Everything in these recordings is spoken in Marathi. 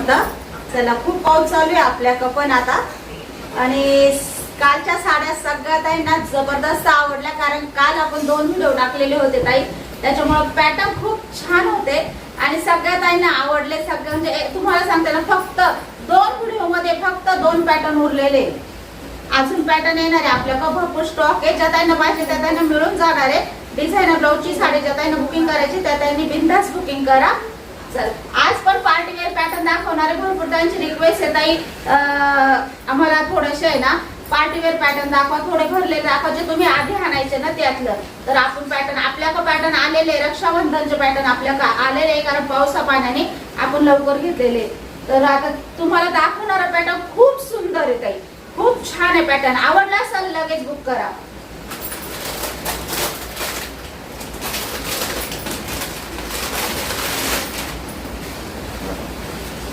होता. चला खूप पाऊस चालू आहे आपल्याकडं पण आता. आणि कालच्या साड्या सगळ्या ताईंना जबरदस्त आवडल्या, कारण काल आपण 2 व्हिडिओ टाकलेले होते ताई, त्याच्यामुळे पॅटर्न खूप छान होते आणि सगळ्या ताईंना आवडले. सगळे म्हणजे तुम्हाला सांगते ना, फक्त 2 व्हिडिओ मध्ये फक्त 2 पॅटर्न उरलेले. अजून पॅटर्न येणार आहे आपल्याकडे, भरपूर स्टॉक आहे. ज्या ताईंना पाहिजे त्या ताईंना मिळून जाणार आहे. डिझायनर ब्लाऊजची साडी ज्या ताईंना बुकिंग करायची त्या ताईंनी बिनधास्त बुकिंग करा. चल आज पण पार्टी वेअर पॅटर्न दाखवणार आहे. भरपूर ताईंची रिक्वेस्ट आहे ताई, आम्हाला थोडेसे आहे ना पार्टी वेअर पॅटर्न दाखवा, थोडे भरले दाखवा, जे तुम्ही आधी आणायचे ना त्यातलं. तर आपण पॅटर्न आपल्याकडे पॅटर्न आलेले, रक्षाबंधनचे पॅटर्न आपल्याकडे आलेले आहे, कारण पावसा पाण्याने आपण लवकर घेतलेले. तर आता तुम्हाला दाखवणारा पॅटर्न खूप सुंदर आहे ताई, खूप छान आहे पॅटर्न. आवडला असेल लगेच बुक करा.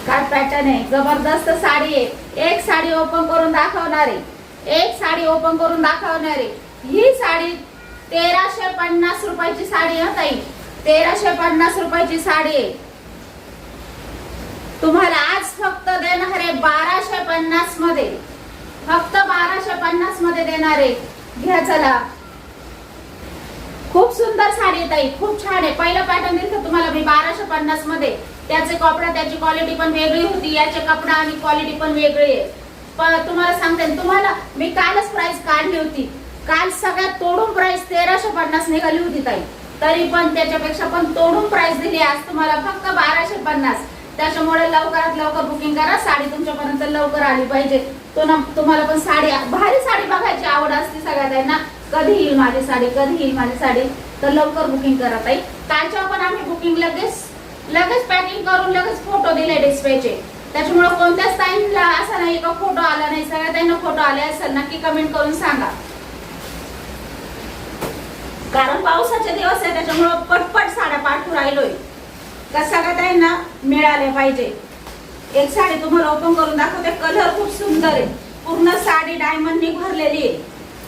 काय पॅटर्न आहे, जबरदस्त साडी आहे. एक साडी ओपन करून दाखवणार आहे, एक साडी ओपन करून दाखवणार आहे. ही साडी 1350 रुपयाची साडी आहे ताई, 1350 रुपयाची साडी आहे. तुम्हाला आज फक्त देणार आहे 1250 मध्ये, फक्त 1250 मध्ये देणार आहे. घ्या चला. खूप सुंदर साडी आहे ताई, खूप छान आहे. पहिलं पॅटर्न दिलं तुम्हाला मी 1250 मध्ये. त्याचे कपडा, त्याची क्वालिटी पण वेगळी होती, याचे कपडा आणि क्वालिटी पण वेगळी आहे. पण तुम्हाला सांगते, तुम्हाला मी कालच प्राइस काढली होती. काल सगळ्यात तोडून प्राइस 1350 निघाली होती ताई, तरी पण त्याच्यापेक्षा पण तोडून प्राइस दिली आज तुम्हाला फक्त 1250. त्याच्यामुळे लवकरात लवकर बुकिंग करा. साडी तुमच्यापर्यंत लवकर आली पाहिजे. तुम्हाला पण साडी, भारी साडी बघायची आवड असते सगळ्यांना. कधी येईल माझी साडी, कधी येईल माझी साडी, तर लवकर बुकिंग करा ताई. कालच्या पण आम्ही बुकिंग लगेच पॅकिंग करून लगेच फोटो दिले डिस्प्लेचे. त्याच्यामुळे कोणत्याच टाइमला असं नाही का फोटो आला नाही. सगळ्या ताईंना फोटो आले असेल नक्की कमेंट करून सांगा, कारण पावसाचे दिवस आहे त्याच्यामुळे पटपट साड्या पाठवून राहिलोय का सगळ्या ताईंना मिळाले पाहिजे. एक साडी तुम्हाला ओपन करून दाखवते. कलर खूप सुंदर आहे. पूर्ण साडी डायमंडनी भरलेली आहे,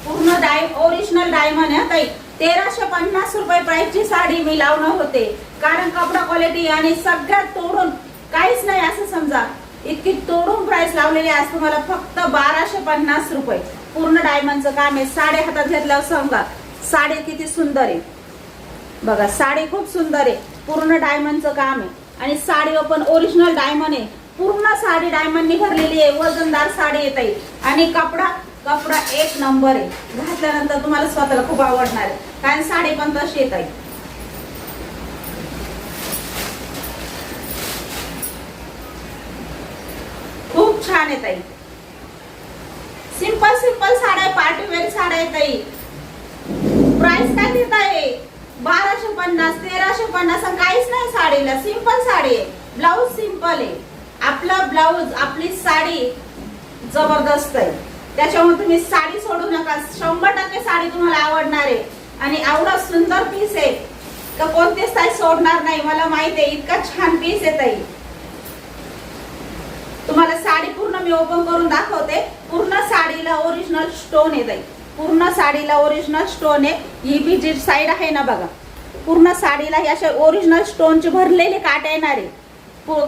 पूर्ण ओरिजिनल डायमंड आहे ताई. 1350 रुपये प्राइसची साडी मी लावणार होते, कारण कपडा क्वालिटी आणि सगळ्यात तोडून काहीच नाही असं समजा, इतकी तोडून प्राइस लावलेली आहे. आज तुम्हाला फक्त 1250 रुपये. पूर्ण डायमंडचं काम आहे. साडी हातात घेतल्यावर सांगा साडी किती सुंदर आहे बघा. साडी खूप सुंदर आहे, पूर्ण डायमंडचं काम आहे आणि साडी पण ओरिजिनल डायमंड आहे. पूर्ण साडी डायमंडनी भरलेली आहे. वजनदार साडी येत आहे आणि कपडा एक नंबर आहे. घातल्यानंतर तुम्हाला स्वतःला खूप आवडणार आहे, कारण साडी पण तशी येत आहे. खूप छान येत आहे. सिंपल साड्या, पार्टी वेअर साड्या येत आहे. प्राइस काय देत आहे 1250, 1350 काहीच नाही साडीला. सिंपल साडी आहे. ब्लाऊज सिंपल आहे. आपला ब्लाऊज, आपली साडी जबरदस्त आहे. त्याच्यामुळे तुम्ही साडी सोडू नका. 100% साडी तुम्हाला आवडणार आहे आणि एवढा सुंदर पीस आहे तर कोणतेच ताई सोडणार नाही. मला माहिती आहे, इतका छान पीस आहे ताई. तुम्हाला साडी पूर्ण मी ओपन करून दाखवते. पूर्ण साडीला ओरिजिनल स्टोन आहे ताई, पूर्ण साडीला ओरिजिनल स्टोन आहे. ही बी जी साइड आहे ना बघा, पूर्ण साडीला हे अशा ओरिजिनल स्टोनचे भरलेले काट येणार आहे.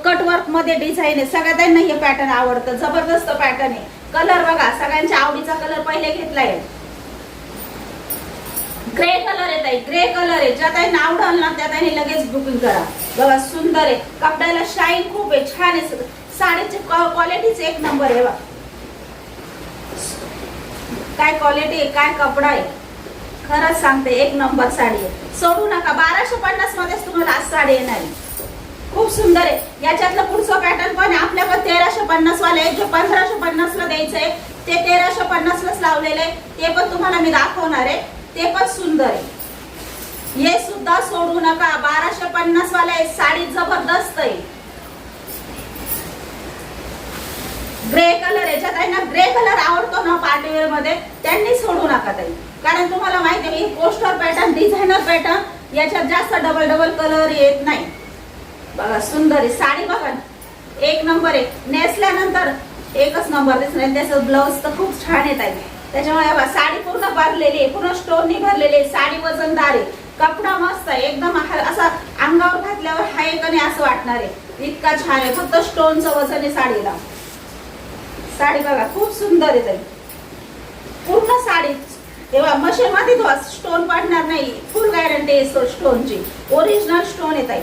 कटवर्क मध्ये डिझाईन आहे. सगळ्यांना हे पॅटर्न आवडतं. जबरदस्त पॅटर्न आहे. कलर बघा, सगळ्यांच्या आवडीचा कलर पहिले घेतलाय. ग्रे कलर आहे ताई, ग्रे कलर आहे. ज्या ताईंना आवडल ना त्या ताईंनी लगेच बुकिंग करा. बघा सुंदर आहे. कपड्याला शाईन खूप आहे, छान आहे. साडीची क्वालिटीच एक नंबर आहे. काय क्वालिटी आहे, काय कपडा आहे, खरंच सांगते एक नंबर साडी आहे. सोडू नका. 1250 मध्येच तुम्हाला आज साडी येणार आहे. खूप सुंदर आहे. याच्यातलं पुढचं पॅटर्न पण आपल्याकडे 1350 वाले आहे. जे 1550 ला द्यायचंय ते 1350 लाच लावलेलं आहे. ते पण तुम्हाला मी दाखवणार आहे. ते पण सुंदर आहे. हे सुद्धा सोडू नका. 1250 वाले आहे. साडी जबरदस्त आहे. ग्रे कलर आहे. ज्या ताईंना ग्रे कलर आवडतो ना पार्टी वेअर मध्ये त्यांनी सोडू नका ताई, कारण तुम्हाला माहिती आहे पोस्टर पॅटर्न, डिझायनर पॅटर्न याच्यात जास्त डबल कलर येत नाही. बघा सुंदर आहे साडी. बघा एक नंबर आहे. नेसल्यानंतर एकच नंबर दिसणार. त्याचं ब्लाऊज तर खूप छान येत आहे. त्याच्यामुळे साडी पूर्ण भरलेली आहे, पूर्ण स्टोननी भरलेली आहे. साडी वजनदार आहे. कपडा मस्त आहे एकदम. असा अंगावर घातल्यावर हाय का नाही असं वाटणार आहे. इतका छान आहे. फक्त स्टोनचं वजन आहे साडीला. साडी बघा खूप सुंदर आहे ताई. पूर्ण साडी तेव्हा मशीन मध्ये स्टोन पडणार नाही. फुल गॅरंटी आहे स्टोनची. ओरिजिनल स्टोन आहे ताई.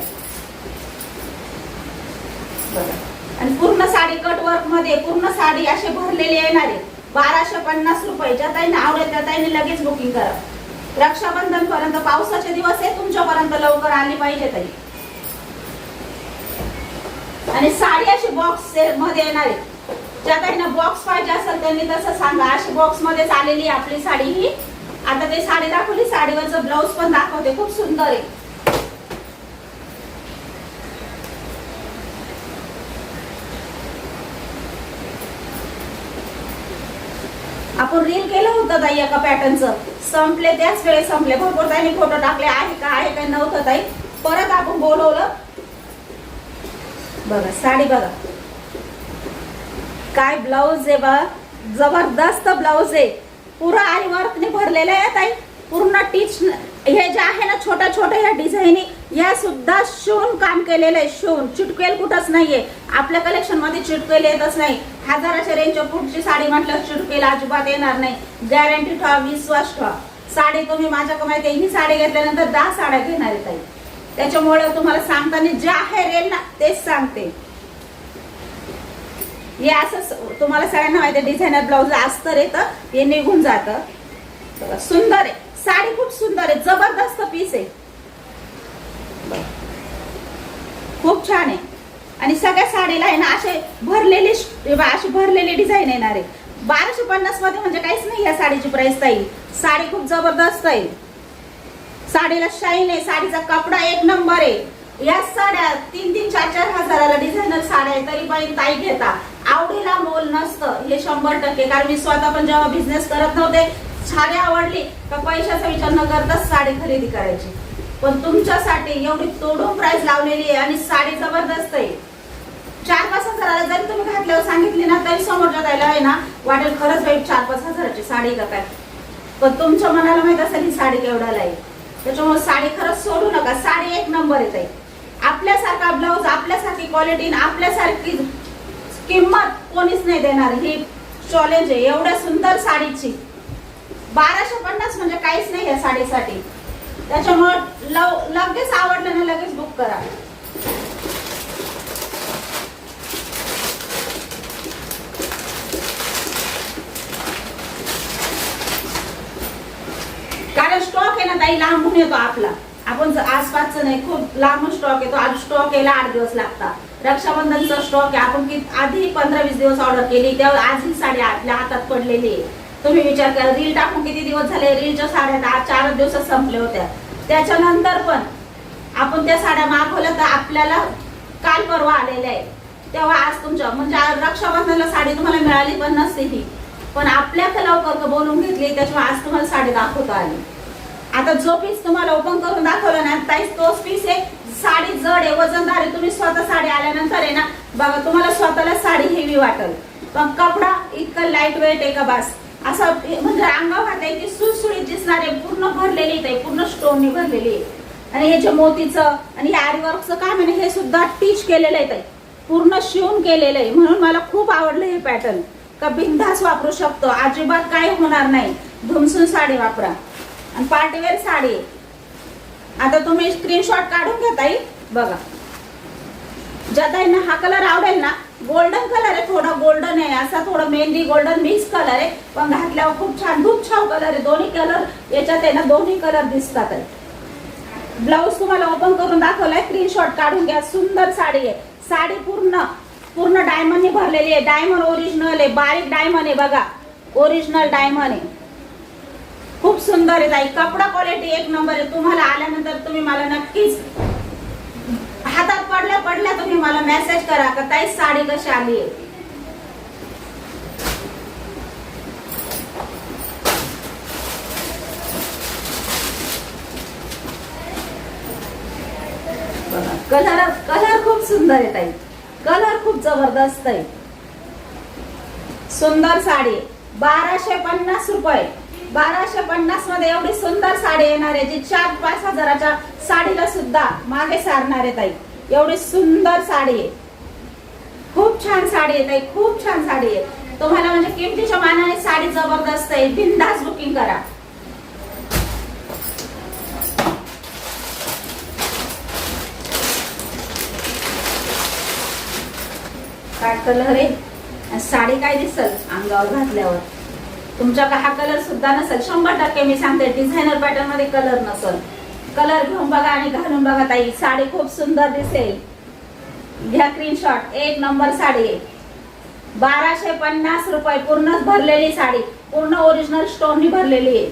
बघा आणि पूर्ण साडी कट वर्क मध्ये पूर्ण साडी असे भरलेली येणार आहे. 1250 रुपये. ज्या ताईने आवडेल त्या ताईने लगेच बुकिंग करा. रक्षाबंधन पर्यंत पावसाचे दिवस आहे. तुमच्यापर्यंत लवकर आली पाहिजे ताई. आणि साडी अशी बॉक्स मध्ये येणार आहे. ज्या ताईंना बॉक्स पाहिजे असेल त्यांनी तसं सांगा. अशी बॉक्स मध्येच आलेली आपली साडी ही. आता ते साडी दाखवली. साडीवरचं ब्लाऊज पण दाखवते. खूप सुंदर आहे. आपण रील केलं होतं ताई एका पॅटर्नचं. संपले त्याच वेळेस संपले. भरपूर ताईंनी फोटो टाकले. आहे काय नव्हतं ताई. परत आपण बोलवलं. बघा साडी बघा काय ब्लाऊज आहे बघा. जबरदस्त ब्लाऊज आहे. पुरा आरी वर्कने भरलेलं आहे ताई. पूर्ण टीच हे जे आहे ना छोट्या छोट्या ह्या डिझाईनिंग या सुद्धा शिवून काम केलेलं आहे. शिवून चिटकेल कुठंच नाहीये. आपल्या कलेक्शन मध्ये चिटकेल येतच नाही. हजाराच्या रेंजच्या पुढची साडी म्हटलं चिटकेल अजिबात येणार नाही. गॅरंटी ठेवा. विश्वास ठेवा. साडी तुम्ही माझ्याकडे माहिती ही साडी घेतल्यानंतर 10 साड्या घेणार आहे ताई. त्याच्यामुळे तुम्हाला सांगताना जे आहे रेल ना तेच सांगते. हे असं तुम्हाला सगळ्यांना माहिती आहे. डिझायनर ब्लाऊज अस्तर येतं हे निघून जातं. सुंदर आहे साडी. खूप सुंदर आहे. जबरदस्त पीस आहे. खूप छान आहे. आणि सगळ्या साडीला आहे ना असे भरलेली डिझाईन येणार आहे. 1250 मध्ये म्हणजे काहीच नाही या साडीची प्राइस ताई. साडी खूप जबरदस्त आहे. साडीला शाईन आहे. साडीचा कपडा एक नंबर आहे. या साड्या 3-3, 4-4 हजाराला डिझायनर साड्या आहे. तरी पण ताई घेता. आवडीला मोल नसतं हे 100%. कारण मी स्वतः पण जेव्हा बिझनेस करत नव्हते साडी आवडली का पैशाचा विचार न करताच साडी खरेदी करायची. पण तुमच्यासाठी एवढी तोडून प्राइस लावलेली आहे आणि साडी जबरदस्त आहे. 4-5 हजाराला जरी तुम्ही घातल्यावर सांगितली ना तरी समोरच्या ताईला आहे ना वाटेल खरंच बाई 4-5 हजाराची साडी का काय. पण तुमच्या मनाला माहित असेल ही साडी केवढ्याला आहे. त्याच्यामुळे साडी खरंच सोडू नका. साडी एक नंबर येते. आपल्यासारखा ब्लाऊज आपल्यासारखी क्वालिटी आपल्यासारखी किंमत कोणीच नाही देणार. ही चॅलेंज आहे एवढ्या सुंदर साडीची. 1250 म्हणजे काहीच नाही या साडीसाठी. त्याच्यामुळे लगेच आवडलं ना लगेच बुक करा. कारण स्टॉक आहे ना ताई लांबून येतो आपला. आपण आसपासचं नाही खूप लांबून स्टॉक येतो. आज स्टॉक यायला 8 दिवस लागतात. रक्षाबंधनचा स्टॉक आहे. आपण आधी 15-20 दिवस ऑर्डर केली तेव्हा आज ही साडी आपल्या हातात पडलेली आहे. तुम्ही विचार करा रील टाकून किती दिवस झाले. रीलच्या साड्या आज 4 दिवसात संपल्या होत्या. त्याच्यानंतर पण आपण त्या साड्या मागवल्या तर आपल्याला काल परवा आलेल्या आहे. तेव्हा आज तुमच्या म्हणजे रक्षाबंधनला साडी तुम्हाला मिळाली पण नसते ही. पण आपल्या लवकर बोलून घेतली त्याच्यामुळे आज तुम्हाला साडी दाखवता आली. आता जो पीस तुम्हाला ओपन करून दाखवला ना ताई तोच पीस आहे. साडी जड आहे वजनदार आहे. तुम्ही स्वतः साडी आल्यानंतर आहे ना बघा तुम्हाला स्वतःला साडी हेवी वाटेल. पण कपडा इतका लाईट वेट आहे का बस. असं म्हणजे अंगावर आहे की सुळसुळीत दिसणारे पूर्ण भरलेली आहे. पूर्ण स्टोननी भरलेली आहे. आणि हे जे मोतीचं आणि आरी वर्कचं काम आहे हे सुद्धा टीच केलेलं आहे. पूर्ण शिवून केलेलं आहे. म्हणून मला खूप आवडलं हे पॅटर्न. का बिनधास्त वापरू शकतो. अजिबात काही होणार नाही. धुमसून साडी वापरा. आणि पार्टीवेअर साडी. आता तुम्ही स्क्रीनशॉट काढून घ्या ताई. बघा ज्या ताईंना हा कलर आवडेल ना गोल्डन कलर आहे. थोडा गोल्डन आहे असा थोडा मेहंदी गोल्डन मिक्स कलर आहे. पण घातल्यावर खूप छान धूप छाव कलर आहे. दोन्ही कलर याच्यात आहे ना दोन्ही कलर दिसतात. ब्लाऊज तुम्हाला ओपन करून दाखवलाय. स्क्रीनशॉट काढून घ्या. सुंदर साडी आहे. साडी पूर्ण डायमंडने भरलेली आहे. डायमंड ओरिजिनल आहे. बारीक डायमंड आहे बघा. ओरिजिनल डायमंड आहे. खूप सुंदर आहे ताई. कपडा क्वालिटी एक नंबर आहे. तुम्हाला आल्यानंतर तुम्ही मला नक्कीच हातात पडल्या तुम्ही मला मेसेज करा का ताई साडी कशी आली आहे. कलर खूप सुंदर आहे ताई. कलर खूप जबरदस्त आहे. सुंदर साडी 1250 रुपये. 1250 मध्ये एवढी सुंदर साडी येणार आहे जी 4-5 हजाराच्या साडीला सुद्धा मागे सारणार आहे ताई. एवढी सुंदर साडी आहे, खूप छान साडी आहे ताई, खूप छान साडी आहे. तुम्हाला म्हणजे किमतीच्या मानाने साडी जबरदस्त आहे. बिनधास्त बुकिंग करा. काय कलर आहे, साडी काय दिसल अंगावर घातल्यावर. तुमच्या हा कलर सुद्धा नसेल, 100% मी सांगते. डिझायनर पॅटर्न मध्ये कलर नसेल. कलर घेऊन बघा आणि घालून बघा ताई, साडी खूप सुंदर दिसेल. घ्या स्क्रीनशॉट. एक नंबर साडी आहे. 1250 रुपये. पूर्ण भरलेली साडी, पूर्ण ओरिजिनल स्टोननी भरलेली आहे.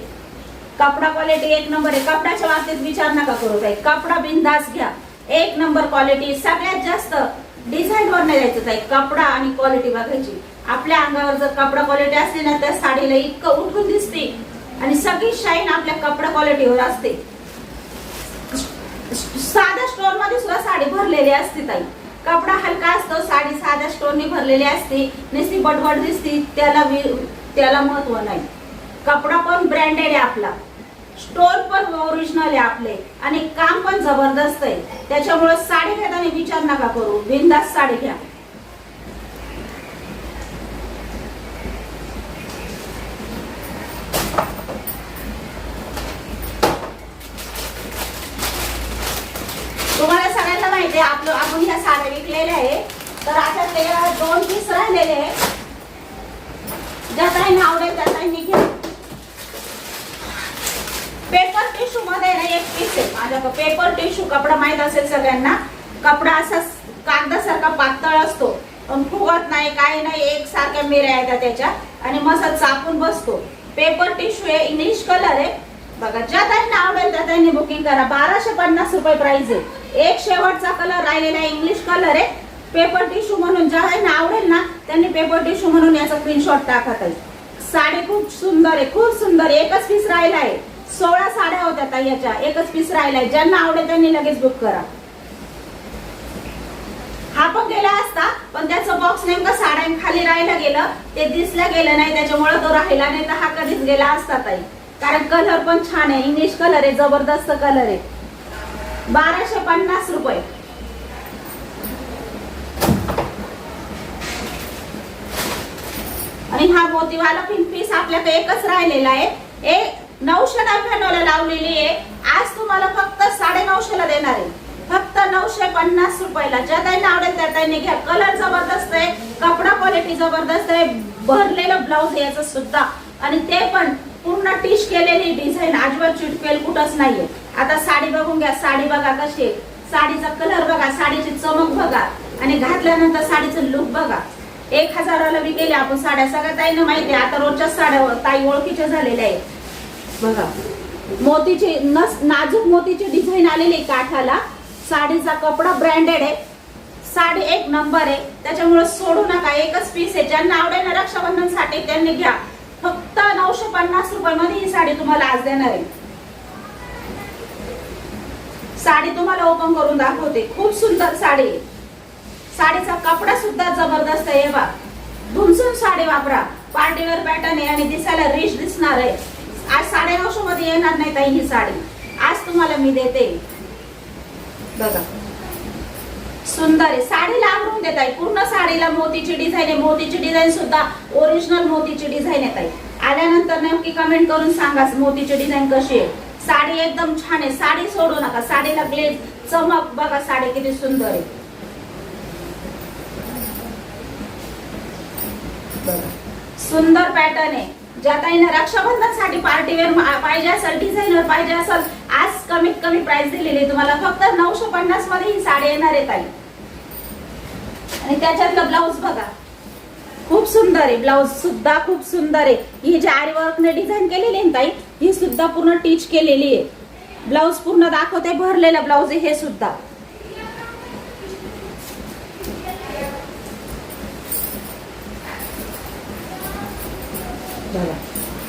कपडा क्वालिटी एक नंबर आहे. कपड्याच्या बाबतीत विचार नका करू ताई, कपडा बिनधास्त घ्या. एक नंबर क्वालिटी. सगळ्यात जास्त डिझाईन वर नाही जायचं ताई, कपडा आणि क्वालिटी बघायची. आपल्या अंगावर जर कपडा क्वालिटी असली ना, त्या साडीला इतकं उठून दिसते आणि सगळी शाईन आपल्या कपडा क्वालिटीवर असते. साध्या स्टोन मध्ये सुद्धा साडी भरलेली असते ताई. कपडा हलका असतो, साडी साध्या स्टोननी भरलेली असते, नुसती बटबट दिसते, त्याला महत्व नाही. कपडा पण ब्रँडेड आहे आपला, स्टोन पण ओरिजिनल आहे आपले आणि काम पण जबरदस्त आहे. त्याच्यामुळे साडी घेताना विचार नका करू, बिनधास्त साडी घ्या. तुम्हाला सगळ्यांना माहिती आहे आपण ह्या साड्या विकलेल्या आहे. तर आता ते 2 पीस राहिलेले आहे. ज्या काही आवडेल त्या काही घ्या. पेपर टिश्यू मध्ये ना एक पीस आहे माझ्याकडे. पेपर टिश्यू कपडा माहित असेल सगळ्यांना. कपडा असा कागदासारखा पातळ असतो, पण फुगत नाही, काही नाही, एकसारख्या मिऱ्या येतात त्याच्या आणि मस्त चापून बसतो. पेपर टिश्यू आहे, इंग्लिश कलर आहे बघा. ज्या त्यांना आवडेल त्या त्यांनी बुकिंग करा. 1250 रुपये प्राइस आहे. एक शेवटचा कलर राहिलेला आहे, इंग्लिश कलर आहे. पेपर टिश्यू म्हणून ज्यांना आवडेल ना त्यांनी पेपर टिश्यू म्हणून याचा स्क्रीनशॉट टाकत आहे. साडी खूप सुंदर आहे, खूप सुंदर. एकच पीस राहिला आहे. 16 साड्या होत्या ताई याच्या, एकच पीस राहिलाय. ज्यांना आवडेल त्यांनी लगेच बुक करा. हा पण गेला असता, पण त्याचं बॉक्स नेमकं साड्या खाली राहायला गेलं, ते दिसलं गेलं नाही, त्याच्यामुळे तो राहिला. नाही तर हा कधीच गेला असता ताई, कारण कलर पण छान आहे, इंग्लिश कलर आहे, जबरदस्त कलर आहे. 1250 रुपये. आणि हा मोतीवाला पिंक पीस आपल्याकडे एकच राहिलेला आहे. 999 ला लावलेली आहे. आज तुम्हाला फक्त 950 ला देणार आहे. फक्त 950 रुपयाला. ज्या त्यांना आवडेल त्या त्यांनी घ्या. कलर जबरदस्त आहे, कपडा क्वालिटी जबरदस्त आहे. भरलेलं ब्लाऊज याचं सुद्धा, आणि ते पण पूर्ण टिश केलेली डिझाईन, अजिबात चिटकेल कुठंच नाहीये. आता साडी बघून घ्या. साडी बघा कशी आहे, साडीचा कलर बघा, साडीची चमक बघा आणि घातल्यानंतर साडीचं लुक बघा. 1000 ला विकेले आपण साड्या. सगळ्या ताईंना माहिती आहे, आता रोजच्या साड्या ताई ओळखीच्या झालेल्या आहेत बघा. मोतीची नाजूक मोतीची डिझाईन आलेली काठाला. साडीचा कपडा ब्रँडेड आहे. साडी एक नंबर आहे, त्याच्यामुळे सोडू नका. एकच पीस आहे. ज्यांना आवडेल ना रक्षाबंधन साठी त्यांनी घ्या. फक्त 950 रुपये मध्ये ही साडी तुम्हाला आज देणार आहे. साडी तुम्हाला ओपन करून दाखवते. खूप सुंदर साडी आहे. साडीचा कपडा सुद्धा जबरदस्त आहे बा. धुमसून साडी वापरा. पार्टीवेअर पॅटर्न आहे आणि दिसायला रिच दिसणार आहे. आज 950 मध्ये येणार नाही ताई ही साडी. आज तुम्हाला मी देते बघा. सुंदर आहे. साडीला आवरून देत आहे. पूर्ण साडीला मोतीची डिझाईन आहे. मोतीची डिझाईन सुद्धा ओरिजिनल मोतीची डिझाईन येत आहे. आल्यानंतर नेमकी कमेंट करून सांगा मोतीची डिझाईन कशी आहे. साडी एकदम छान आहे. साडी सोडू नका. साडीला ग्लेज चमक बघा. साडी किती सुंदर आहे. सुंदर पॅटर्न आहे. ज्या ताईंना रक्षाबंधन साठी पार्टीवेअर पाहिजे असेल, डिझायनर पाहिजे असेल, आज कमीत कमी प्राइस दिलेली तुम्हाला. फक्त 950 मध्ये ही साडी येणार आहे ताई. आणि त्याच्यातलं ब्लाऊज बघा, खूप सुंदर आहे. ब्लाऊज सुद्धा खूप सुंदर आहे. ही जी आरी वर्कने डिझाईन केलेली आहे ताई, ही सुद्धा पूर्ण टीच केलेली आहे. ब्लाऊज पूर्ण दाखवते. भरलेला ब्लाऊज आहे हे सुद्धा.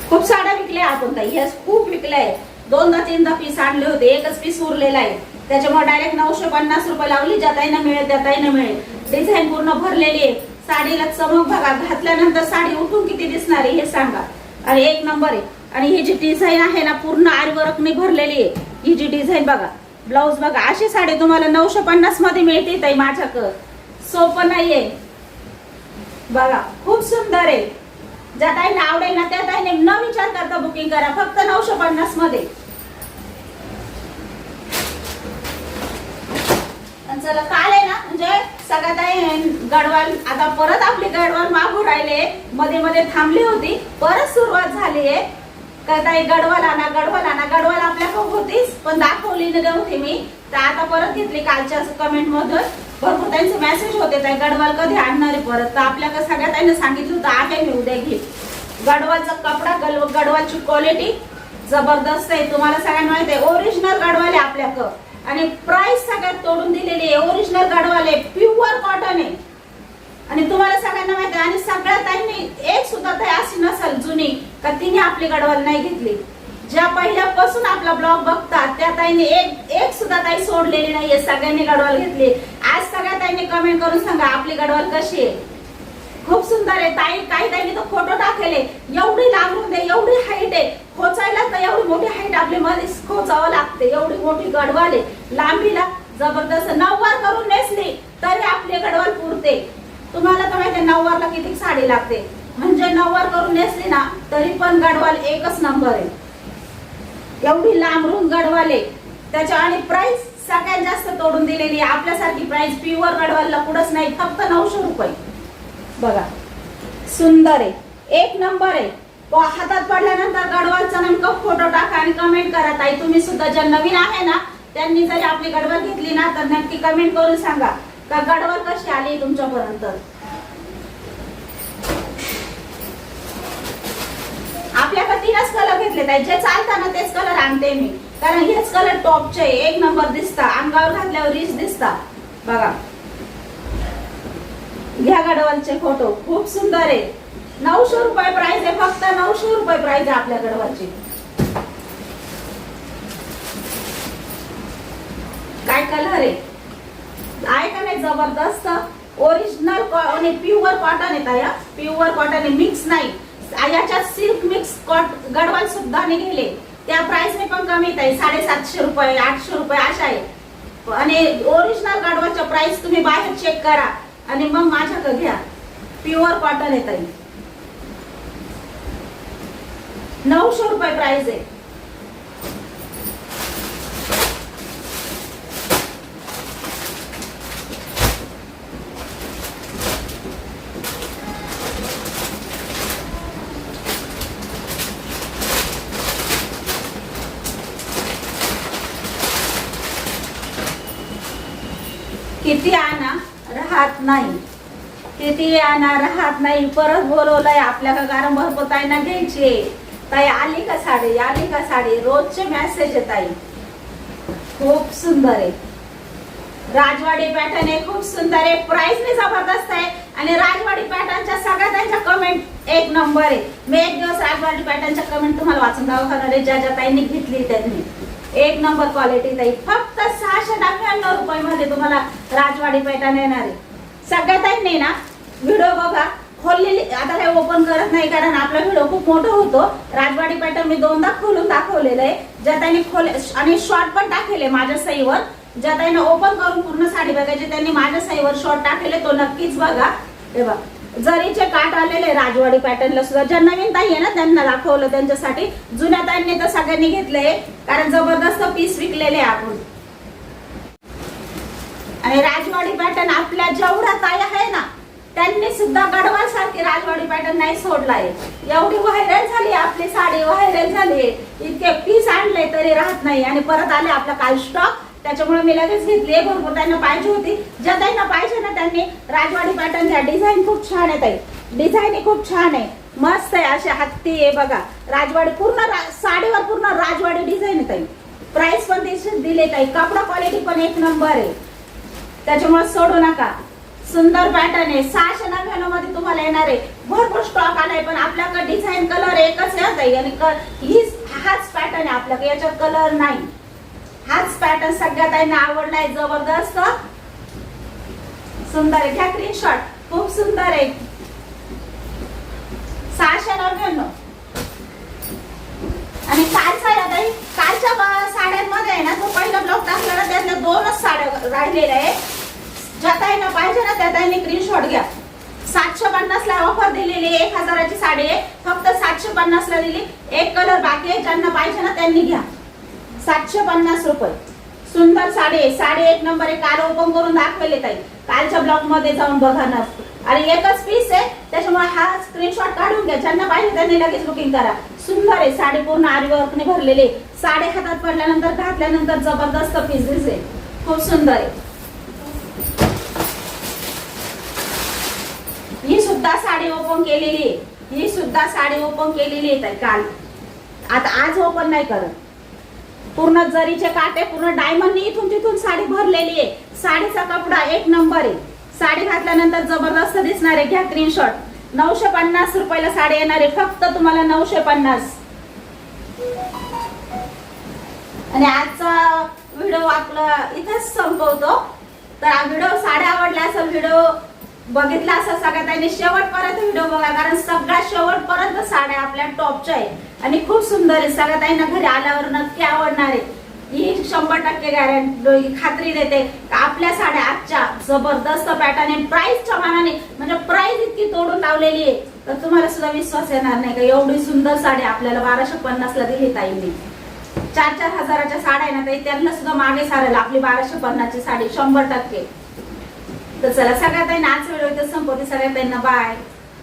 खूप साड्या विकल्या आपण ताई. ह्या खूप विकल्या आहे. 2दा-3दा पीस आणले होते, एकच पीस उरलेला आहे. त्याच्यामुळे डायरेक्ट 950 रुपये लावली. ज्या ताईंना मिळेल त्या ताईंना मिळेल. डिझाईन पूर्ण भरलेली आहे. साडीला चमक बघा. घातल्यानंतर साडी उठून किती दिसणार आहे हे सांगा. आणि एक नंबर आहे. आणि ही जी डिझाईन आहे ना, पूर्ण आरी वर्कने भरलेली आहे. ही जी डिझाईन बघा, ब्लाऊज बघा, अशी साडी तुम्हाला 950 मध्ये मिळते ताई माझ्याकडं. सोपं नाहीये बघा, खूप सुंदर आहे. ज्या ताईंना आवडेल ना त्या ताईने न विचार करता बुकिंग करा, फक्त 950 मध्ये. चला, काल आहे ना म्हणजे सगळ्यात आहे गडवाल, आता परत आपली गडवाल मागू राहिले, मध्ये मध्ये थांबली होती, परत सुरुवात झाली आहे. काय गडवाल आणा, गडवाल आणा. गडवाल आपल्याकडे होतीच पण दाखवली नव्हती मी, तर आता परत घेतली. कालच्या कमेंट मधून भरपूर त्यांचे मेसेज होते ताई गडवाल कधी आणणार आहे परत, तर आपल्याकडे सगळ्या ताईंनी सांगितलं होतं आहे मी उद्या घे. गडवालचा कपडा, गडवालची क्वालिटी जबरदस्त आहे, तुम्हाला सगळ्यांना माहिती आहे. ओरिजिनल गडवाल आहे आपल्याकडं आणि प्राइस सगळ्यात तोडून दिलेली आहे. ओरिजिनल गडवाल आहे, प्युअर कॉटन आहे आणि तुम्हाला सगळ्यांना माहिती आहे. आणि सगळ्या ताईंनी एक सुद्धा ताई अशी नसेल जुनी का तिने आपली गडवाल नाही घेतली. ज्या पहिल्यापासून आपला ब्लॉग बघतात त्या ताईंनी एक सुद्धा ताई सोडलेली नाहीये, सगळ्यांनी गडवाल घेतली. आज सगळ्या ताईंनी कमेंट करून सांगा आपली गडवाल कशी आहे. खूप सुंदर आहे ताई. काही ताईंनी तर फोटो टाकले, एवढी लांबून दे, एवढी हाईट आहे, खोचायला तर एवढी मोठी हाईट आपली मध्ये खोचावं लागते, एवढी मोठी गडवाल आहे. लांबीला जबरदस्त. 9वार करून नेसली तरी आपली गडवाल पुरते. तुम्हाला तर माहिती 9वारला किती साडी लागते, म्हणजे 9वार करून नेसली ना तरी पण गडवाल एकच नंबर आहे. एवढी लांबरून गडवाल आहे त्याच्या. आणि प्राइस सगळ्यात जास्त तोडून दिलेली आहे. आपल्यासारखी प्राइस प्युअर गडवालला कुठंच नाही, फक्त 900 रुपये. बघा, सुंदर आहे, एक नंबर आहे. हातात पडल्यानंतर गडवालचा नेमकं फोटो टाका आणि कमेंट करा ताई. तुम्ही सुद्धा ज्या नवीन आहे ना त्यांनी जरी आपली गडवाल घेतली ना तर नक्की कमेंट करून सांगा का गडवाल कशी आली तुमच्यापर्यंत. आपल्याकडे 3च कलर घेतले ताई, जे चालताना तेच कलर आणते मी, कारण हेच कलर टॉपचे एक नंबर दिसता, अंगावर घातल्यावर रिच दिसता. बघा, घ्या गडवालचे फोटो, खूप सुंदर आहे. 900 रुपये प्राइस आहे, फक्त 900 रुपये प्राइस आहे आपल्या गडवालची. काय कलर आहे का नाही जबरदस्त. ओरिजिनल आणि प्युअर कॉटन आहे ताई, प्युअर कॉटन आहे, मिक्स नाही. याच्यात सिल्क मिक्स गडवाल सुद्धा निघाले, त्या प्राइस ने पण कमी ताई. 750 रुपये, 800 रुपये अशा आहे. आणि ओरिजिनल गडवालच्या प्राइस तुम्ही बाहेर चेक करा आणि मग माझ्याकडे घ्या. प्युअर कॉटन आहे ताई, 900 रुपये प्राइस आहे. किती आणा राहत नाही, किती आणा राहत नाही. परत बोलवलंय आपल्याला, कारण भरपूर ताईंना घ्यायची. ताई आली का साडी, आली का साडी, रोजचे मेसेज आहे ताई. खूप सुंदर आहे, राजवाडी पॅटर्न आहे, खूप सुंदर आहे, प्राइस ने जबरदस्त आहे. आणि राजवाडी पॅटर्नच्या सगळ्या त्यांच्या कमेंट एक नंबर आहे. मी एक दिवस राजवाडी पॅटर्नच्या कमेंट तुम्हाला वाचून दाखवणार आहे, ज्या ज्या ताईंनी घेतली त्यांनी. एक नंबर क्वालिटी ताई. फक्त 699 रुपये मध्ये तुम्हाला राजवाडी पॅटर्न येणार आहे. सगळ्या ताईंनी ना व्हिडिओ बघा, खोललेली आता काही ओपन करत नाही कारण आपला व्हिडिओ खूप मोठा होतो. राजवाडी पॅटर्न मी 2दा खोलून दाखवलेलं आहे, ज्या ताईंनी आणि शॉर्ट पण टाकले माझ्या सहीवर. ज्या ताईंना ओपन करून पूर्ण साडी बघायची त्यांनी माझ्या सहीवर शॉर्ट टाकले, तो नक्कीच बघा. हे बघा, जरीचे काठ आलेले राजवाडी पॅटर्नला सुद्धा. ज्या नवीन ताई आहे ना त्यांना दाखवलं त्यांच्यासाठी. जुन्या ताईंनी तर सगळ्यांनी घेतले कारण जबरदस्त पीस विकलेले आपण. आणि राजवाडी पॅटर्न आपल्या जेवढ्या ताई आहे ना त्यांनी सुद्धा गडवाल सारखी राजवाडी पॅटर्न नाही सोडलाय. एवढी व्हायरल झाली आपली साडी, व्हायरल झाली, इतके पीस आणले तरी राहत नाही. आणि परत आले आपला काल स्टॉक, त्याच्यामुळे मी लगेच घेतली. भरपूर त्यांना पाहिजे होती. ज्या त्यांना पाहिजे ना त्यांनी राजवाडी पॅटर्न घ्या. डिझाईन खूप छान आहे ताई, डिझाईन खूप छान आहे, मस्त आहे. असे हत्ती आहे बघा, राजवाडी पूर्ण साडीवर पूर्ण राजवाडी डिझाईन आहे ताई. प्राइस पण दिले ताई, कपडा क्वालिटी पण एक नंबर आहे, त्याच्यामुळे सोडू नका. सुंदर पॅटर्न आहे. 699 मध्ये तुम्हाला येणार आहे. भरपूर स्टॉक आलाय पण आपल्याकडे डिझाईन कलर एकच आहे ताई. आणि हाच पॅटर्न आहे आपल्याकडे, याच्यात कलर नाही. हाच पॅटर्न सगळ्या ताईंना आवडलाय, जबरदस्त सुंदर आहे. घ्या स्क्रीनशॉट, खूप सुंदर आहे. 699. आणि कालचा आहे ना ताई, कालच्या साड्यांमध्ये आहे ना, जो पहिला ब्लॉक टाकला ना त्यातल्या 2च साड्या राहिलेल्या आहे. ज्या ताईंना पाहिजे ना त्या ताईंनी स्क्रीनशॉट घ्या. 750 ला ऑफर दिलेली आहे. 1000ची साडी आहे, फक्त 750 ला दिली. एक कलर बाकी आहे, ज्यांना पाहिजे ना त्यांनी घ्या. 750 रुपये. सुंदर साडी आहे. साडी एक नंबर आहे. काल ओपन करून दाखवले ताई, कालच्या ब्लॉग मध्ये जाऊन बघा ना. आणि एकच पीस आहे, त्याच्यामुळे हा स्क्रीनशॉट काढून घ्या. ज्यांना पाहिजे त्यांनी लगेच बुकिंग करा. सुंदर आहे साडी, पूर्ण आरी वर्कने भरलेली. साडी हातात पडल्यानंतर घातल्यानंतर जबरदस्त पीस दिसेल. खूप सुंदर आहे. ही सुद्धा साडी ओपन केलेली आहे. ही सुद्धा साडी ओपन केलेली आहे ताई काल. आता आज ओपन नाही करत. पूर्ण जरीचे काटे, पूर्ण डायमंडनी इथून तिथून साडी भरलेली आहे. साडीचा कपडा एक नंबर आहे. साडी घातल्यानंतर जबरदस्त दिसणार आहे. घ्या स्क्रीनशॉट. 950 रुपयाला साडी येणार आहे, फक्त तुम्हाला 950. आणि आजचा व्हिडिओ आपला इथेच संपवतो. तर हा व्हिडिओ साड्या आवडला असेल, व्हिडिओ बघितला असेल सगळ्यांनी, शेवटपर्यंत व्हिडिओ बघा, कारण सगळ्या शेवटपर्यंत साड्या आपल्या टॉपच्या आहे आणि खूप सुंदर आहे. सगळ्यांना घरी आल्यावर नक्की आवडणार आहे. ही 100% गॅरंटी, खात्री देते. आपल्या साड्या आजच्या जबरदस्त पॅटर्न आहे. प्राइसच्या मानाने म्हणजे प्राइस इतकी तोडून लावलेली आहे तर तुम्हाला सुद्धा विश्वास येणार नाही का एवढी सुंदर साडी आपल्याला 1250 ला दिली ताईंनी. 4-4 हजाराच्या साड्या आहे ना ताई, त्यांना सुद्धा मागे सारेल आपली 1250 ची साडी 100%. तर चला, सगळ्या ताईंना आजचा व्हिडिओ इथे संपवते. सगळ्या ताईंना बाय.